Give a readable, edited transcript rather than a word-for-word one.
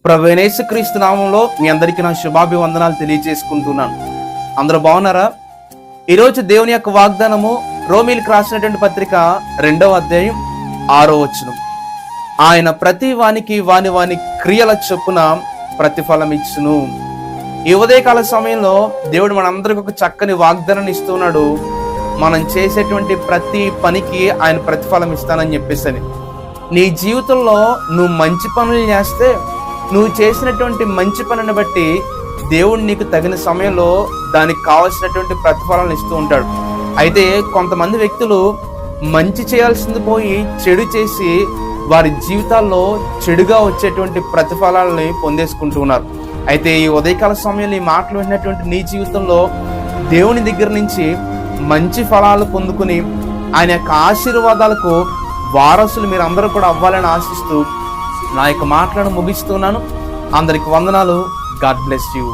ప్రభువైన యేసుక్రీస్తు నామంలో మీ అందరికీ నా శుభాభివందనాలు తెలియజేసుకుంటున్నాను. అందరూ బాగున్నారా? ఈరోజు దేవుని యొక్క వాగ్దానము రోమీలకు రాసినటువంటి పత్రిక 2వ అధ్యాయం 6వ వచనం. ఆయన ప్రతి వానికి వాని క్రియల చొప్పున ప్రతిఫలం ఇచ్చును. ఈ ఉదయకాల సమయంలో దేవుడు మనందరికి ఒక చక్కని వాగ్దానాన్ని ఇస్తున్నాడు. మనం చేసేటువంటి ప్రతి పనికి ఆయన ప్రతిఫలం ఇస్తానని చెప్పేసి. నీ జీవితంలో నువ్వు మంచి పనులు చేస్తే నువ్వు చేసినటువంటి మంచి పనిని బట్టి దేవుడు నీకు తగిన సమయంలో దానికి కావాల్సినటువంటి ప్రతిఫలాలను ఇస్తూ ఉంటాడు. అయితే కొంతమంది వ్యక్తులు మంచి చేయాల్సింది పోయి చెడు చేసి వారి జీవితాల్లో చెడుగా వచ్చేటువంటి ప్రతిఫలాలని పొందేసుకుంటూ ఉన్నారు. అయితే ఈ ఉదయకాల సమయంలో ఈ మాటలు విన్నటువంటి నీ జీవితంలో దేవుని దగ్గర నుంచి మంచి ఫలాలు పొందుకుని ఆయన యొక్క ఆశీర్వాదాలకు వారసులు మీరు అందరూ కూడా అవ్వాలని ఆశిస్తూ నా యొక్క మాటలను ముగిస్తున్నాను. అందరికి వందనాలు. God bless you.